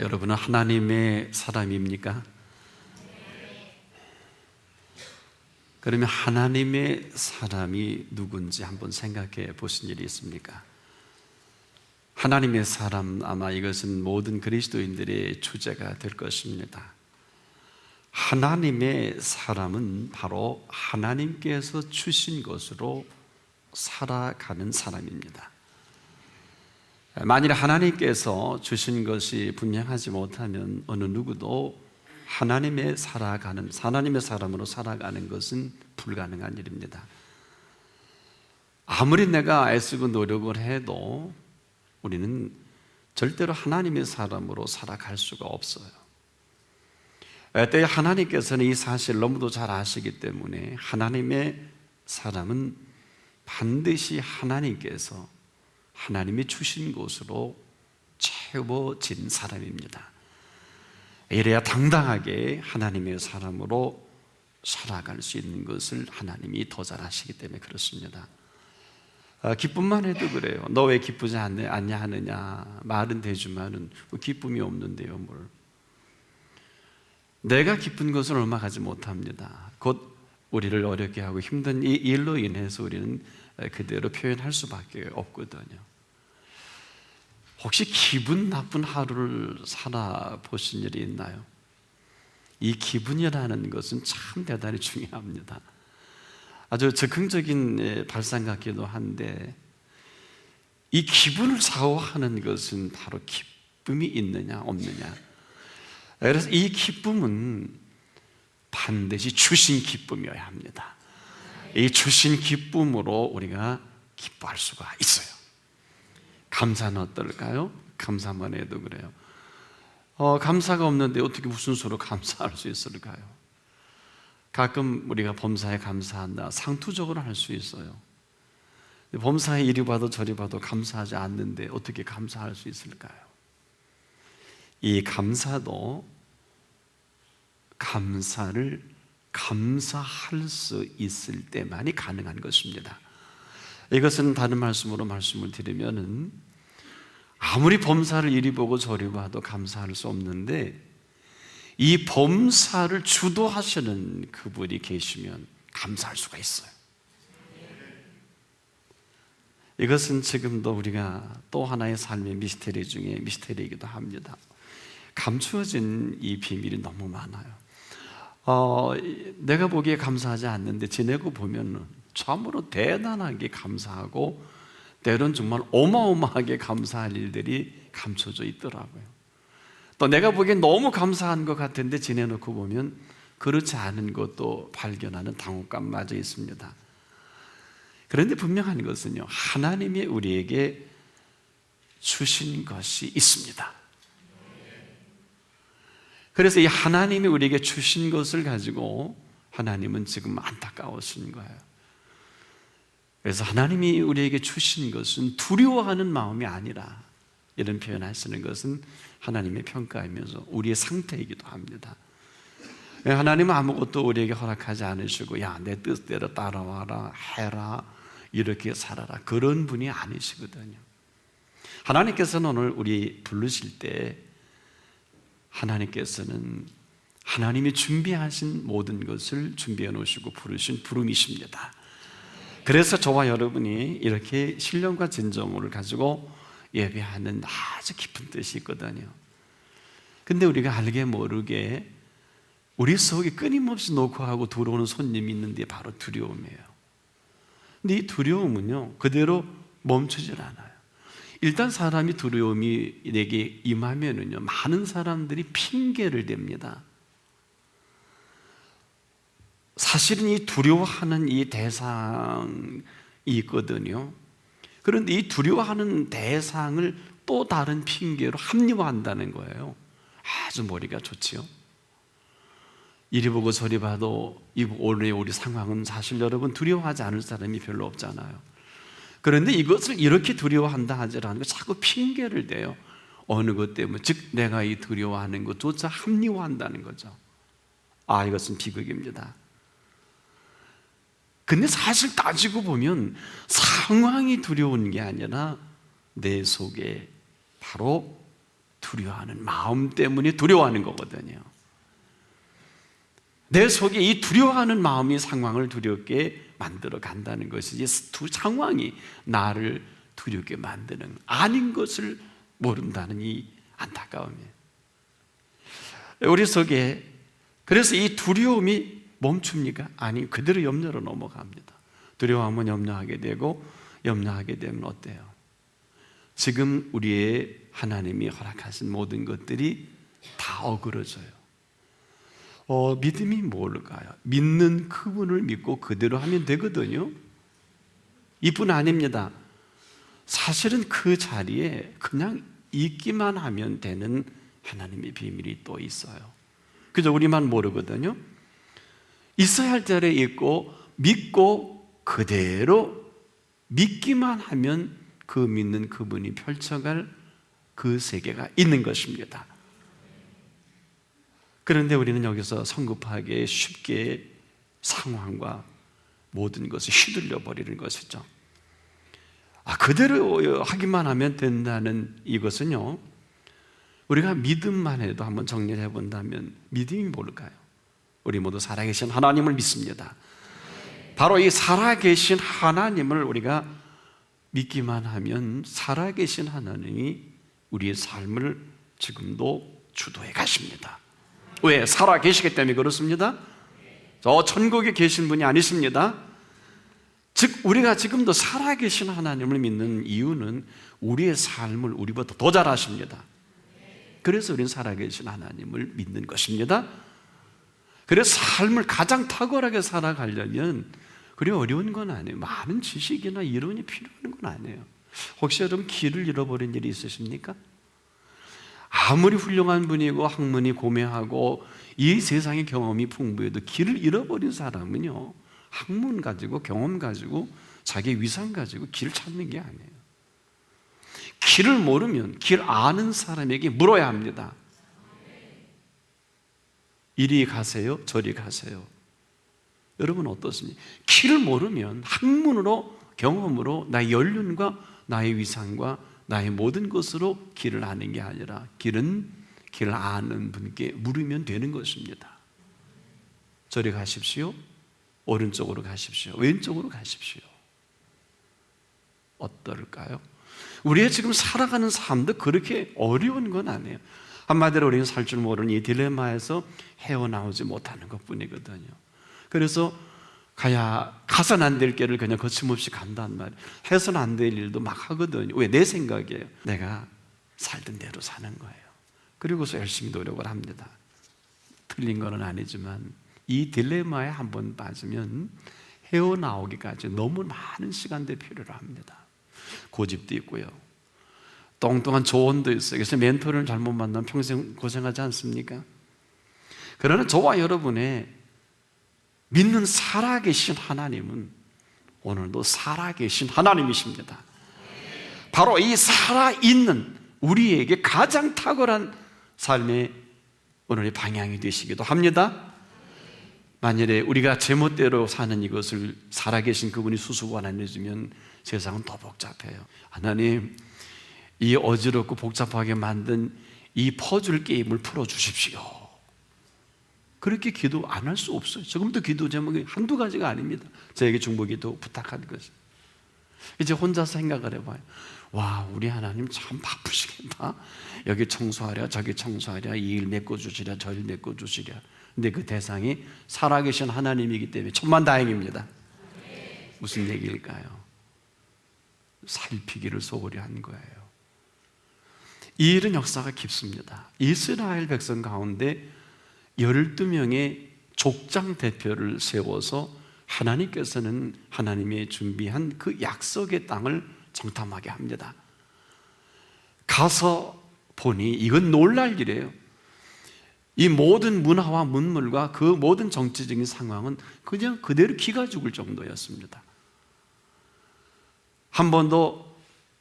여러분은 하나님의 사람입니까? 그러면 하나님의 사람이 누군지 한번 생각해 보신 일이 있습니까? 하나님의 사람, 아마 이것은 모든 그리스도인들의 주제가 될 것입니다. 하나님의 사람은 바로 하나님께서 주신 것으로 살아가는 사람입니다. 만일 하나님께서 주신 것이 분명하지 못하면 어느 누구도 하나님의 사람으로 살아가는 것은 불가능한 일입니다. 아무리 내가 애쓰고 노력을 해도 우리는 절대로 하나님의 사람으로 살아갈 수가 없어요. 때에 하나님께서는 이 사실을 너무도 잘 아시기 때문에 하나님의 사람은 반드시 하나님께서 하나님이 주신 것으로 채워진 사람입니다. 이래야 당당하게 하나님의 사람으로 살아갈 수 있는 것을 하나님이 더 잘 아시기 때문에 그렇습니다. 기쁨만 해도 그래요. 너 왜 기쁘지 않냐 하느냐 말은 되지만은 기쁨이 없는데요 뭘. 내가 기쁜 것을 얼마가지 못합니다. 곧 우리를 어렵게 하고 힘든 이 일로 인해서 우리는 그대로 표현할 수밖에 없거든요. 혹시 기분 나쁜 하루를 살아보신 일이 있나요? 이 기분이라는 것은 참 대단히 중요합니다. 아주 즉흥적인 발상 같기도 한데 이 기분을 좌우하는 것은 바로 기쁨이 있느냐 없느냐. 그래서 이 기쁨은 반드시 주신 기쁨이어야 합니다. 이 주신 기쁨으로 우리가 기뻐할 수가 있어요. 감사는 어떨까요? 감사만 해도 그래요. 감사가 없는데 어떻게 무슨 수로 감사할 수 있을까요? 가끔 우리가 범사에 감사한다 상투적으로 할 수 있어요. 범사에 이리 봐도 저리 봐도 감사하지 않는데 어떻게 감사할 수 있을까요? 이 감사도 감사를 감사할 수 있을 때만이 가능한 것입니다. 이것은 다른 말씀으로 말씀을 드리면은 아무리 범사를 이리 보고 저리 봐도 감사할 수 없는데 이 범사를 주도하시는 그분이 계시면 감사할 수가 있어요. 이것은 지금도 우리가 또 하나의 삶의 미스테리 중에 미스테리이기도 합니다. 감추어진 이 비밀이 너무 많아요. 내가 보기에 감사하지 않는데 지내고 보면 참으로 대단하게 감사하고 때론 정말 어마어마하게 감사할 일들이 감춰져 있더라고요. 또 내가 보기엔 너무 감사한 것 같은데 지내놓고 보면 그렇지 않은 것도 발견하는 당혹감마저 있습니다. 그런데 분명한 것은요, 하나님이 우리에게 주신 것이 있습니다. 그래서 이 하나님이 우리에게 주신 것을 가지고 하나님은 지금 안타까우신 거예요. 그래서 하나님이 우리에게 주신 것은 두려워하는 마음이 아니라, 이런 표현 하시는 것은 하나님의 평가이면서 우리의 상태이기도 합니다. 하나님은 아무것도 우리에게 허락하지 않으시고 야, 내 뜻대로 따라와라, 해라, 이렇게 살아라, 그런 분이 아니시거든요. 하나님께서는 오늘 우리 부르실 때 하나님께서는 하나님이 준비하신 모든 것을 준비해 놓으시고 부르신 부름이십니다. 그래서 저와 여러분이 이렇게 신령과 진정을 가지고 예배하는 아주 깊은 뜻이 있거든요. 근데 우리가 알게 모르게 우리 속에 끊임없이 녹화하고 들어오는 손님이 있는데 바로 두려움이에요. 근데 이 두려움은요, 그대로 멈추질 않아요. 일단 사람이 두려움이 내게 임하면은요, 많은 사람들이 핑계를 댑니다. 사실은 이 두려워하는 이 대상이 있거든요. 그런데 이 두려워하는 대상을 또 다른 핑계로 합리화한다는 거예요. 아주 머리가 좋지요. 이리 보고 저리 봐도 오늘의 우리 상황은 사실 여러분 두려워하지 않을 사람이 별로 없잖아요. 그런데 이것을 이렇게 두려워한다 하지라는 거 자꾸 핑계를 대요. 어느 것 때문에, 즉 내가 이 두려워하는 것조차 합리화한다는 거죠. 이것은 비극입니다. 근데 사실 따지고 보면 상황이 두려운 게 아니라 내 속에 바로 두려워하는 마음 때문에 두려워하는 거거든요. 내 속에 이 두려워하는 마음이 상황을 두렵게 만들어 간다는 것이 두 상황이 나를 두렵게 만드는, 아닌 것을 모른다는 이 안타까움이에요. 우리 속에 그래서 이 두려움이 멈춥니까? 아니, 그대로 염려로 넘어갑니다. 두려워하면 염려하게 되고, 염려하게 되면 어때요? 지금 우리의 하나님이 허락하신 모든 것들이 다 어그러져요. 믿음이 뭘까요? 믿는 그분을 믿고 그대로 하면 되거든요. 이뿐 아닙니다. 사실은 그 자리에 그냥 있기만 하면 되는 하나님의 비밀이 또 있어요. 그저 우리만 모르거든요. 있어야 할 자리에 있고, 믿고 그대로 믿기만 하면 그 믿는 그분이 펼쳐갈 그 세계가 있는 것입니다. 그런데 우리는 여기서 성급하게 쉽게 상황과 모든 것을 휘둘려 버리는 것이죠. 그대로 하기만 하면 된다는 이것은요, 우리가 믿음만 해도 한번 정리를 해본다면 믿음이 뭘까요? 우리 모두 살아계신 하나님을 믿습니다. 바로 이 살아계신 하나님을 우리가 믿기만 하면 살아계신 하나님이 우리의 삶을 지금도 주도해 가십니다. 왜? 살아계시기 때문에 그렇습니다. 저 천국에 계신 분이 아니십니다. 즉 우리가 지금도 살아계신 하나님을 믿는 이유는 우리의 삶을 우리보다 더 잘 아십니다. 그래서 우리는 살아계신 하나님을 믿는 것입니다. 그래서 삶을 가장 탁월하게 살아가려면 그리 어려운 건 아니에요. 많은 지식이나 이론이 필요한 건 아니에요. 혹시 여러분 길을 잃어버린 일이 있으십니까? 아무리 훌륭한 분이고 학문이 고매하고 이 세상의 경험이 풍부해도 길을 잃어버린 사람은요, 학문 가지고 경험 가지고 자기 위상 가지고 길을 찾는 게 아니에요. 길을 모르면 길 아는 사람에게 물어야 합니다. 이리 가세요? 저리 가세요? 여러분 어떻습니까? 길을 모르면 학문으로 경험으로 나의 연륜과 나의 위상과 나의 모든 것으로 길을 아는 게 아니라 길은 길을 아는 분께 물으면 되는 것입니다. 저리 가십시오. 오른쪽으로 가십시오. 왼쪽으로 가십시오. 어떨까요? 우리의 지금 살아가는 삶도 그렇게 어려운 건 아니에요. 한마디로 우리는 살 줄 모르는 이 딜레마에서 헤어나오지 못하는 것뿐이거든요. 그래서 가선 안 될 길을 그냥 거침없이 간단 말이에요. 해서는 안 될 일도 막 하거든요. 왜? 내 생각이에요. 내가 살던 대로 사는 거예요. 그리고서 열심히 노력을 합니다. 틀린 건 아니지만 이 딜레마에 한번 빠지면 헤어나오기까지 너무 많은 시간들이 필요로 합니다. 고집도 있고요, 똥똥한 조언도 있어요. 그래서 멘토를 잘못 만나면 평생 고생하지 않습니까? 그러나 저와 여러분의 믿는 살아계신 하나님은 오늘도 살아계신 하나님이십니다. 바로 이 살아있는 우리에게 가장 탁월한 삶의 오늘의 방향이 되시기도 합니다. 만일에 우리가 제멋대로 사는 이것을 살아계신 그분이 수습을 안 해주면 세상은 더 복잡해요. 하나님, 이 어지럽고 복잡하게 만든 이 퍼즐 게임을 풀어주십시오. 그렇게 기도 안 할 수 없어요. 지금도 기도 제목이 한두 가지가 아닙니다. 저에게 중보기도 부탁한 것이. 이제 혼자서 생각을 해봐요. 와, 우리 하나님 참 바쁘시겠다. 여기 청소하랴 저기 청소하랴, 이 일 메꿔주시랴 저 일 메꿔주시랴. 근데 그 대상이 살아계신 하나님이기 때문에 천만다행입니다. 무슨 얘기일까요? 살피기를 소홀히 한 거예요. 이 일은 역사가 깊습니다. 이스라엘 백성 가운데 12명의 족장 대표를 세워서 하나님께서는 하나님의 준비한 그 약속의 땅을 정탐하게 합니다. 가서 보니 이건 놀랄 일이에요. 이 모든 문화와 문물과 그 모든 정치적인 상황은 그냥 그대로 기가 죽을 정도였습니다. 한 번도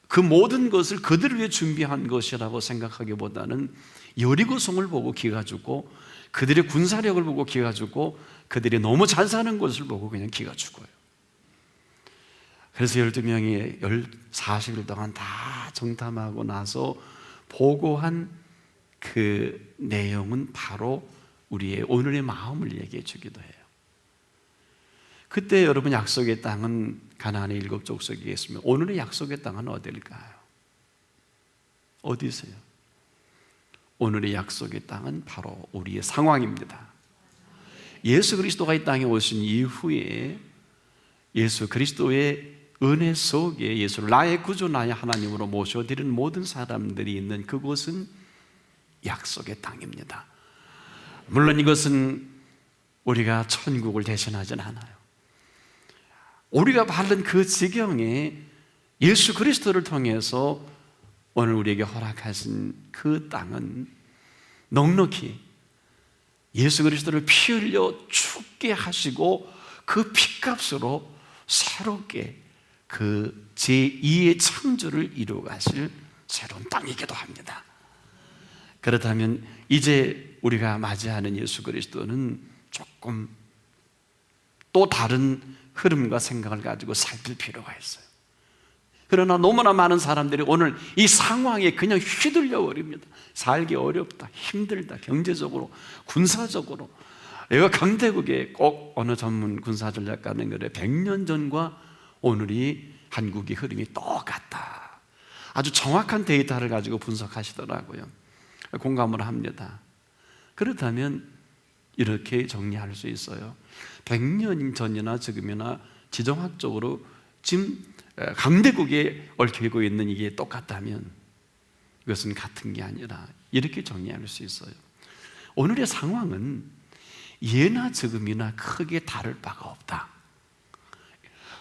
그 모든 것을 그들을 위해 준비한 것이라고 생각하기보다는 여리고성을 보고 기가 죽고, 그들의 군사력을 보고 기가 죽고, 그들이 너무 잘 사는 것을 보고 그냥 기가 죽어요. 그래서 12명이 40일 동안 다 정탐하고 나서 보고한 그 내용은 바로 우리의 오늘의 마음을 얘기해 주기도 해요. 그때 여러분 약속의 땅은 가나안의 7 족속이겠으면 오늘의 약속의 땅은 어딜까요? 어디세요? 오늘의 약속의 땅은 바로 우리의 상황입니다. 예수 그리스도가 이 땅에 오신 이후에 예수 그리스도의 은혜 속에 예수를 나의 구주 나의 하나님으로 모셔드린 모든 사람들이 있는 그곳은 약속의 땅입니다. 물론 이것은 우리가 천국을 대신하진 않아요. 우리가 바른 그 지경에 예수 그리스도를 통해서 오늘 우리에게 허락하신 그 땅은 넉넉히 예수 그리스도를 피 흘려 죽게 하시고 그 피값으로 새롭게 그 제2의 창조를 이루어 가실 새로운 땅이기도 합니다. 그렇다면 이제 우리가 맞이하는 예수 그리스도는 조금 또 다른 흐름과 생각을 가지고 살필 필요가 있어요. 그러나 너무나 많은 사람들이 오늘 이 상황에 그냥 휘둘려 버립니다. 살기 어렵다, 힘들다, 경제적으로, 군사적으로. 내가 강대국에 꼭 어느 전문 군사전략가는 그래 100년 전과 오늘이 한국의 흐름이 똑같다. 아주 정확한 데이터를 가지고 분석하시더라고요. 공감을 합니다. 그렇다면 이렇게 정리할 수 있어요. 100년 전이나 지금이나 지정학적으로 지금 강대국에 얽히고 있는 이게 똑같다면 이것은 같은 게 아니라 이렇게 정리할 수 있어요. 오늘의 상황은 예나 지금이나 크게 다를 바가 없다.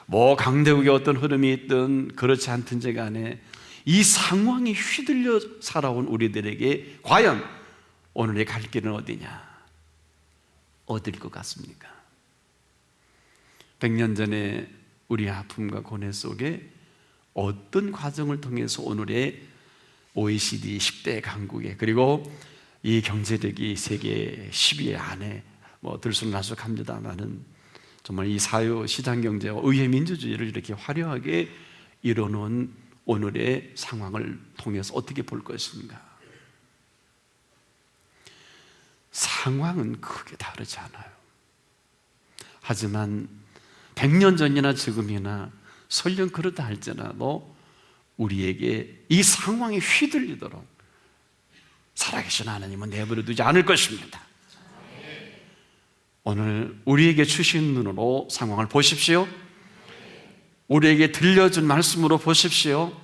뭐 강대국의 어떤 흐름이 있든 그렇지 않든지 간에 이 상황에 휘둘려 살아온 우리들에게 과연 오늘의 갈 길은 어디냐? 어딜 것 같습니까? 100년 전에 우리 아픔과 고뇌 속에 어떤 과정을 통해서 오늘의 OECD 10대 강국에 그리고 이 경제력이 세계 10위 안에 들쑥날쑥합니다만은 정말 이 사유 시장 경제와 의회 민주주의를 이렇게 화려하게 이뤄놓은 오늘의 상황을 통해서 어떻게 볼 것인가? 상황은 크게 다르지 않아요. 하지만 100년 전이나 지금이나 설령 그렇다 할지라도 우리에게 이 상황에 휘둘리도록 살아계신 하나님은 내버려 두지 않을 것입니다. 오늘 우리에게 주신 눈으로 상황을 보십시오. 우리에게 들려준 말씀으로 보십시오.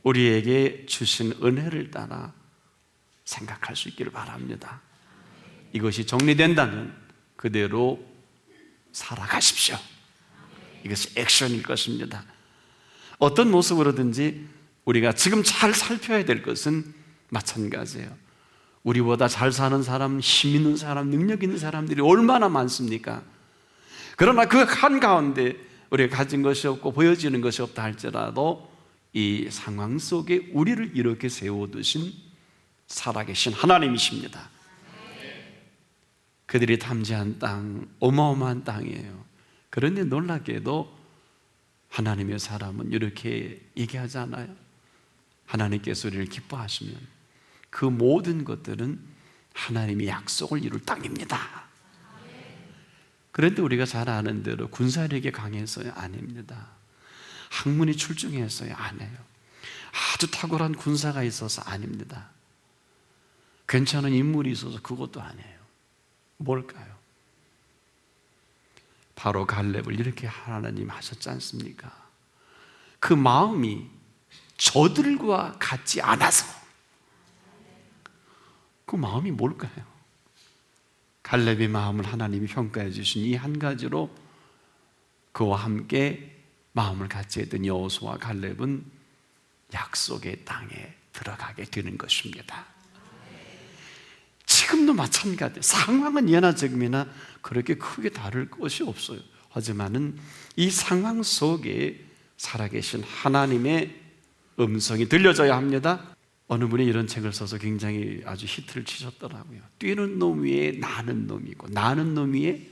우리에게 주신 은혜를 따라 생각할 수 있기를 바랍니다. 이것이 정리된다면 그대로 살아가십시오. 이것이 액션일 것입니다. 어떤 모습으로든지 우리가 지금 잘 살펴야 될 것은 마찬가지예요. 우리보다 잘 사는 사람, 힘 있는 사람, 능력 있는 사람들이 얼마나 많습니까? 그러나 그 한가운데 우리가 가진 것이 없고 보여지는 것이 없다 할지라도 이 상황 속에 우리를 이렇게 세워두신 살아계신 하나님이십니다. 그들이 탐지한 땅, 어마어마한 땅이에요. 그런데 놀랍게도 하나님의 사람은 이렇게 얘기하지 않아요? 하나님께서 우리를 기뻐하시면 그 모든 것들은 하나님의 약속을 이룰 땅입니다. 그런데 우리가 잘 아는 대로 군사력이 강해서야 아닙니다. 학문이 출중해서야 안 해요. 아주 탁월한 군사가 있어서 아닙니다. 괜찮은 인물이 있어서 그것도 아니에요. 뭘까요? 바로 갈렙을 이렇게 하나님 하셨지 않습니까? 그 마음이 저들과 같지 않아서. 그 마음이 뭘까요? 갈렙의 마음을 하나님이 평가해 주신 이 한 가지로 그와 함께 마음을 같이 했던 여호수아와 갈렙은 약속의 땅에 들어가게 되는 것입니다. 지금도 마찬가지예요. 상황은 예나 지금이나 그렇게 크게 다를 것이 없어요. 하지만은 이 상황 속에 살아계신 하나님의 음성이 들려져야 합니다. 어느 분이 이런 책을 써서 굉장히 아주 히트를 치셨더라고요. 뛰는 놈 위에 나는 놈이 있고 나는 놈 위에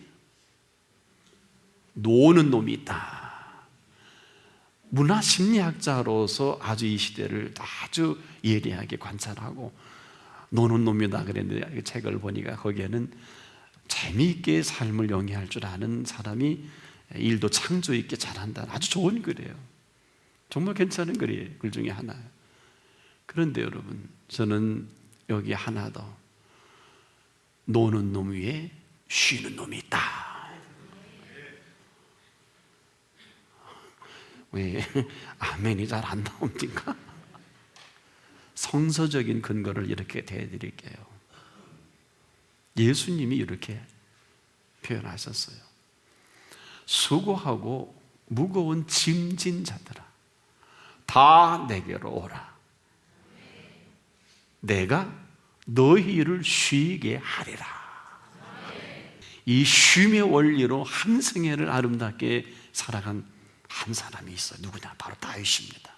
노는 놈이 있다. 문화심리학자로서 아주 이 시대를 아주 예리하게 관찰하고 노는 놈이다 그랬는데 그 책을 보니까 거기에는 재미있게 삶을 영위할 줄 아는 사람이 일도 창조 있게 잘한다. 아주 좋은 글이에요. 정말 괜찮은 글이에요. 글 중에 하나예요. 그런데 여러분, 저는 여기 하나 더, 노는 놈 위에 쉬는 놈이 있다. 왜 아멘이 잘 안 나옵니까? 성서적인 근거를 이렇게 대드릴게요. 예수님이 이렇게 표현하셨어요. 수고하고 무거운 짐진 자들아, 다 내게로 오라. 내가 너희를 쉬게 하리라. 이 쉼의 원리로 한 생애를 아름답게 살아간 한 사람이 있어요. 누구냐? 바로 다윗입니다.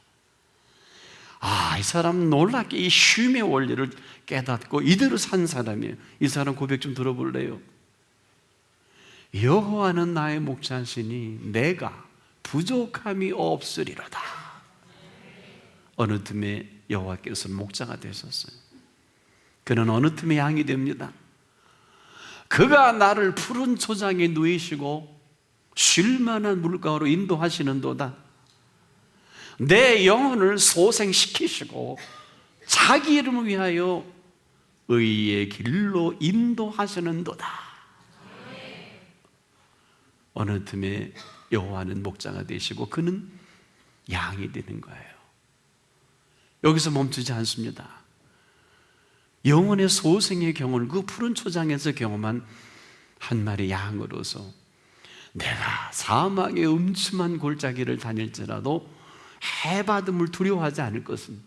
이 사람 놀랍게 이 쉼의 원리를 깨닫고 이대로 산 사람이에요. 이 사람 고백 좀 들어볼래요? 여호와는 나의 목자시니 내가 부족함이 없으리로다. 어느 틈에 여호와께서는 목자가 되셨어요. 그는 어느 틈에 양이 됩니다. 그가 나를 푸른 초장에 누이시고 쉴만한 물가로 인도하시는도다. 내 영혼을 소생시키시고 자기 이름을 위하여 의의 길로 인도하시는도다. 어느 틈에 여호와는 목자가 되시고 그는 양이 되는 거예요. 여기서 멈추지 않습니다. 영혼의 소생의 경험을 그 푸른 초장에서 경험한 한 마리 양으로서 내가 사막의 음침한 골짜기를 다닐지라도 해받음을 두려워하지 않을 것은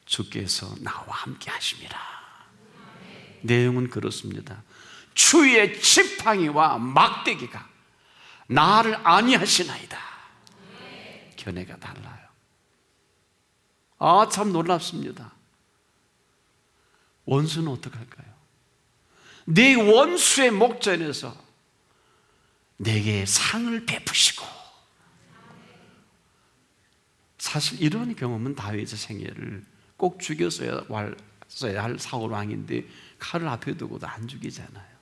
주께서 나와 함께 하심이라. 내용은 그렇습니다. 주의 지팡이와 막대기가 나를 안위하시나이다. 견해가 달라요. 참 놀랍습니다. 원수는 어떡할까요? 네 원수의 목전에서 내게 상을 베푸시고, 사실 이런 경험은 다윗의 생애를 꼭 죽였어야 할 사울 왕인데 칼을 앞에 두고도 안 죽이잖아요.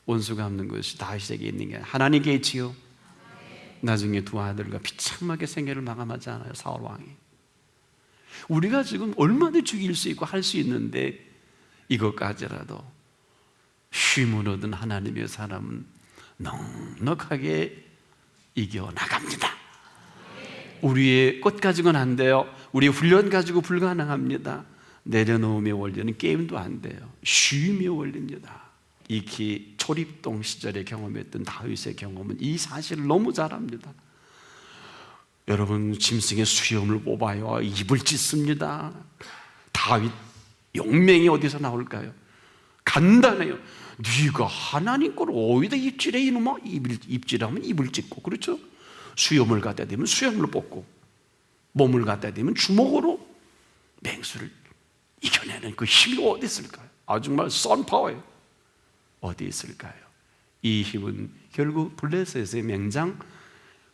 원수가 없는 것이 다윗에게 있는 게 하나님께 있지요. 나중에 두 아들과 비참하게 생애를 마감하지 않아요, 사울 왕이. 우리가 지금 얼마나 죽일 수 있고 할 수 있는데 이것까지라도 쉼을 얻은 하나님의 사람은 넉넉하게 이겨나갑니다. 우리의 꽃 가지고는 안 돼요. 우리의 훈련 가지고 불가능합니다. 내려놓음의 원리는 게임도 안 돼요. 쉼의 원리입니다. 익히 초립동 시절에 경험했던 다윗의 경험은 이 사실을 너무 잘 압니다. 여러분, 짐승의 수염을 뽑아요. 입을 찢습니다. 다윗 용맹이 어디서 나올까요? 간단해요. 네가 하나님 걸 어디다 입질해 이놈아? 입질하면 입을 찢고, 그렇죠? 수염을 갖다 대면 수염을 뽑고, 몸을 갖다 대면 주먹으로 맹수를 이겨내는 그 힘이 어디 있을까요? 정말 선파워예요. 어디 있을까요? 이 힘은 결국 블레셋의 명장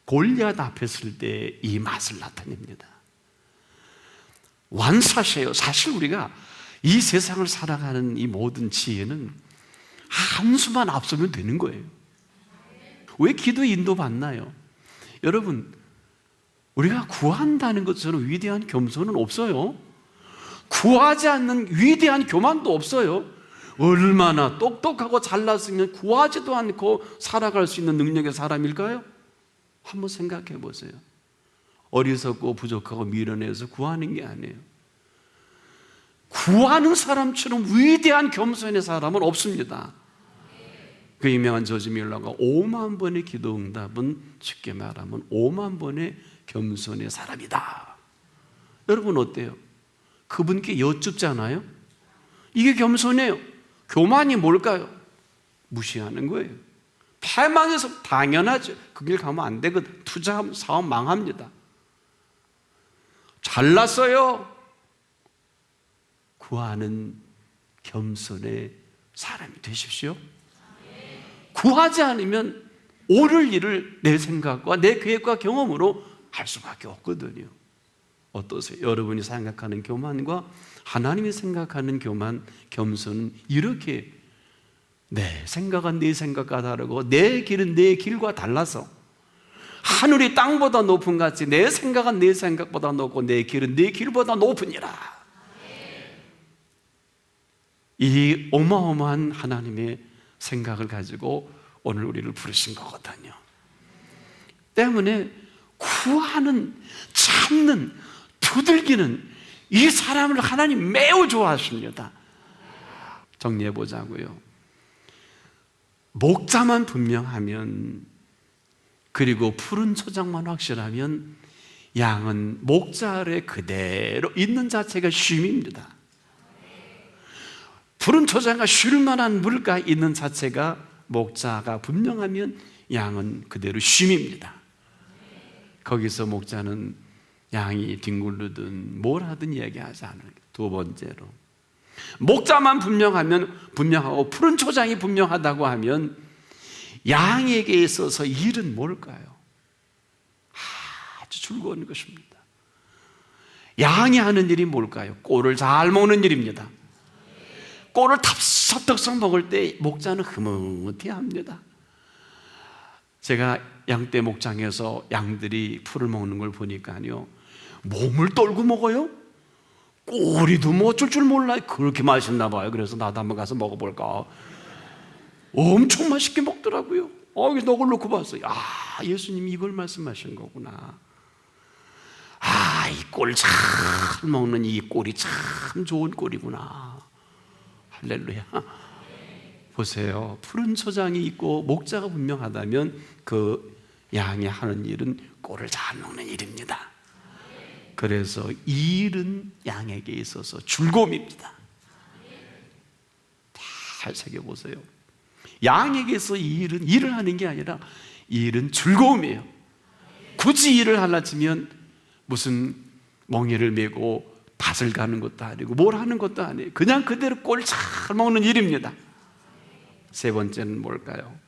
골리앗 앞에 설 때 이 맛을 나타냅니다. 완사시예요. 사실 우리가 이 세상을 살아가는 이 모든 지혜는 한 수만 앞서면 되는 거예요. 왜 기도 인도 받나요? 여러분, 우리가 구한다는 것처럼 위대한 겸손은 없어요. 구하지 않는 위대한 교만도 없어요. 얼마나 똑똑하고 잘났으면 구하지도 않고 살아갈 수 있는 능력의 사람일까요? 한번 생각해 보세요. 어리석고 부족하고 미련해서 구하는 게 아니에요. 구하는 사람처럼 위대한 겸손의 사람은 없습니다. 그 유명한 조지 밀러가 5만 번의 기도 응답은 쉽게 말하면 5만 번의 겸손의 사람이다. 여러분 어때요? 그분께 여쭙잖아요. 이게 겸손해요. 교만이 뭘까요? 무시하는 거예요. 패망해서 당연하죠. 그 길 가면 안 되거든. 투자하면 사업 망합니다. 잘났어요. 구하는 겸손의 사람이 되십시오. 구하지 않으면 옳을 일을 내 생각과 내 계획과 경험으로 할 수밖에 없거든요. 어떠세요? 여러분이 생각하는 교만과 하나님이 생각하는 교만, 겸손은 이렇게 내 생각은 내 생각과 다르고 내 길은 내 길과 달라서 하늘이 땅보다 높은 같이 내 생각은 내 생각보다 높고 내 길은 내 길보다 높으니라. 이 어마어마한 하나님의 생각을 가지고 오늘 우리를 부르신 거거든요. 때문에 구하는, 찾는, 두들기는 이 사람을 하나님 매우 좋아하십니다. 정리해 보자고요. 목자만 분명하면, 그리고 푸른 초장만 확실하면 양은 목자 아래 그대로 있는 자체가 쉼입니다. 푸른 초장과 쉴 만한 물가 있는 자체가 목자가 분명하면 양은 그대로 쉼입니다. 거기서 목자는 양이 뒹굴르든 뭘 하든 얘기하지 않아요. 두 번째로, 목자만 분명하고 푸른 초장이 분명하다고 하면 양에게 있어서 일은 뭘까요? 아주 즐거운 것입니다. 양이 하는 일이 뭘까요? 꼴을 잘 먹는 일입니다. 꼴을 탑석탑석 먹을 때 목자는 흐뭇해합니다. 제가 양떼 목장에서 양들이 풀을 먹는 걸 보니까요, 몸을 떨고 먹어요. 꼬리도 뭐 어쩔 줄 몰라. 그렇게 맛있나 봐요. 그래서 나도 한번 가서 먹어볼까. 엄청 맛있게 먹더라고요. 너걸 놓고 봤어요. 예수님이 이걸 말씀하신 거구나. 이 꼴 잘 먹는 이 꼴이 참 좋은 꼴이구나. 할렐루야. 보세요. 푸른 초장이 있고 목자가 분명하다면 그 양이 하는 일은 꼴을 잘 먹는 일입니다. 그래서 이 일은 양에게 있어서 즐거움입니다. 잘 새겨보세요. 양에게서 이 일은 일을 하는 게 아니라 이 일은 즐거움이에요. 굳이 일을 하려 치면 무슨 멍에를 메고 밭을 가는 것도 아니고 뭘 하는 것도 아니에요. 그냥 그대로 꼴 잘 먹는 일입니다. 세 번째는 뭘까요?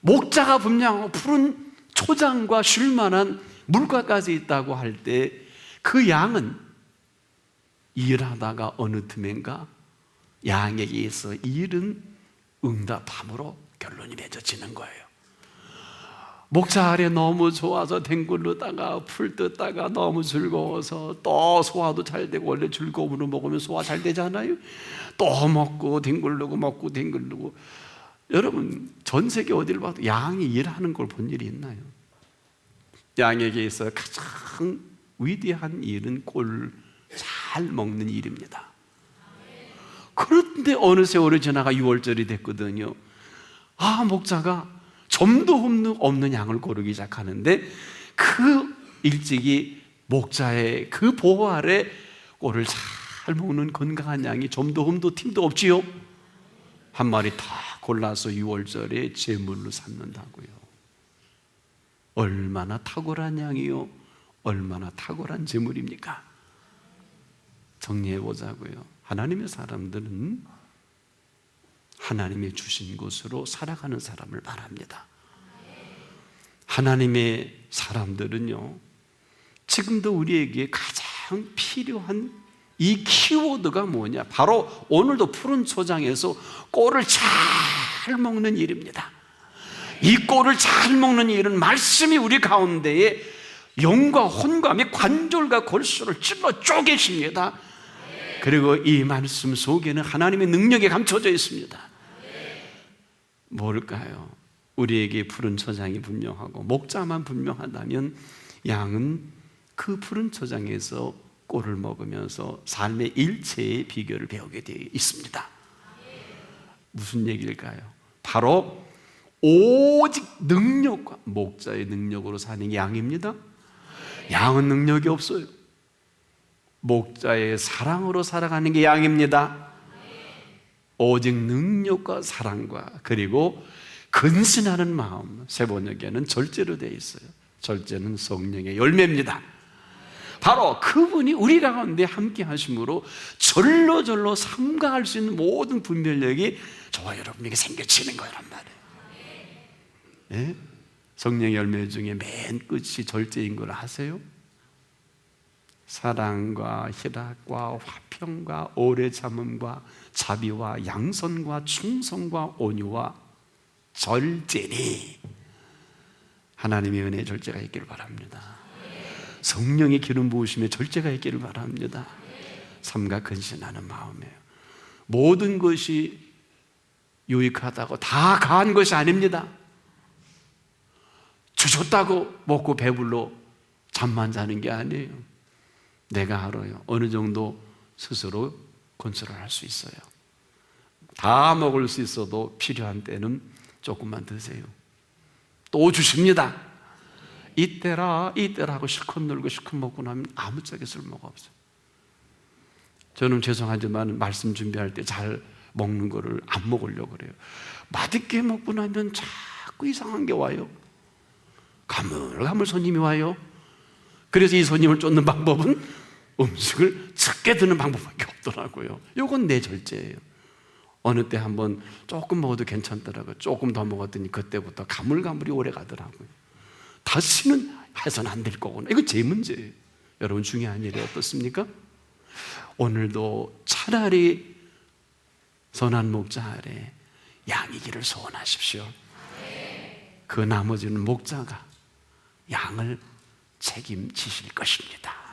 목자가 분명하고 푸른 초장과 쉴 만한 물가까지 있다고 할 때 그 양은 일하다가 어느 틈엔가 양에게 있어 일은 응답함으로 결론이 맺어지는 거예요. 목자 아래 너무 좋아서 뒹굴르다가 풀 뜯다가 너무 즐거워서 또 소화도 잘 되고, 원래 즐거움으로 먹으면 소화 잘 되잖아요. 또 먹고 뒹굴르고. 여러분, 전 세계 어디를 봐도 양이 일하는 걸 본 일이 있나요? 양에게 있어 가장 위대한 일은 꼴 잘 먹는 일입니다. 그런데 어느 세월이 지나가 6월절이 됐거든요. 목자가 점도 없는 양을 고르기 시작하는데 그 일찍이 목자의 그 보호 아래 꼴을 잘 먹는 건강한 양이 점도 흠도 틈도 없지요. 한 마리 다 골라서 6월절에 제물로 삼는다고요. 얼마나 탁월한 양이요, 얼마나 탁월한 제물입니까? 정리해 보자고요. 하나님의 사람들은 하나님이 주신 곳으로 살아가는 사람을 말합니다. 하나님의 사람들은요, 지금도 우리에게 가장 필요한 이 키워드가 뭐냐? 바로 오늘도 푸른 초장에서 꼴을 잘 먹는 일입니다. 이 꼴을 잘 먹는 일은 말씀이 우리 가운데에 영과 혼과 및 관절과 골수를 찔러 쪼개십니다. 그리고 이 말씀 속에는 하나님의 능력이 감춰져 있습니다. 뭘까요? 우리에게 푸른 초장이 분명하고 목자만 분명하다면 양은 그 푸른 초장에서 꼴을 먹으면서 삶의 일체의 비결을 배우게 되어 있습니다. 무슨 얘기일까요? 바로 오직 능력과 목자의 능력으로 사는 게 양입니다. 양은 능력이 없어요. 목자의 사랑으로 살아가는 게 양입니다. 오직 능력과 사랑과 그리고 근신하는 마음, 세번역에는 절제로 되어 있어요. 절제는 성령의 열매입니다. 바로 그분이 우리 가운데 함께 하심으로 절로 삼가할 수 있는 모든 분별력이 저와 여러분에게 생겨지는 거란 말이에요. 네? 성령의 열매 중에 맨 끝이 절제인 걸 아세요? 사랑과 희락과 화평과 오래 참음과 자비와 양선과 충성과 온유와 절제니 하나님의 은혜의 절제가 있기를 바랍니다. 성령의 기름 부으심에 절제가 있기를 바랍니다. 삼가 근신하는 마음이에요. 모든 것이 유익하다고 다 가한 것이 아닙니다. 주셨다고 먹고 배불러 잠만 자는 게 아니에요. 내가 알아요. 어느 정도 스스로 컨트롤할 수 있어요. 다 먹을 수 있어도 필요한 때는 조금만 드세요. 또 주십니다. 이때라 하고 실컷 놀고 실컷 먹고 나면 아무짝에 쓸모가 없어요. 저는 죄송하지만 말씀 준비할 때 잘 먹는 거를 안 먹으려고 그래요. 맛있게 먹고 나면 자꾸 이상한 게 와요. 가물가물 손님이 와요. 그래서 이 손님을 쫓는 방법은 음식을 적게 드는 방법밖에 없더라고요. 이건 내 절제예요. 어느 때 한번 조금 먹어도 괜찮더라고요. 조금 더 먹었더니 그때부터 가물가물이 오래 가더라고요. 다시는 해서는 안 될 거구나. 이거 제 문제예요. 여러분 중요한 일이 어떻습니까? 오늘도 차라리 선한 목자 아래 양이기를 소원하십시오. 그 나머지는 목자가 양을 책임지실 것입니다.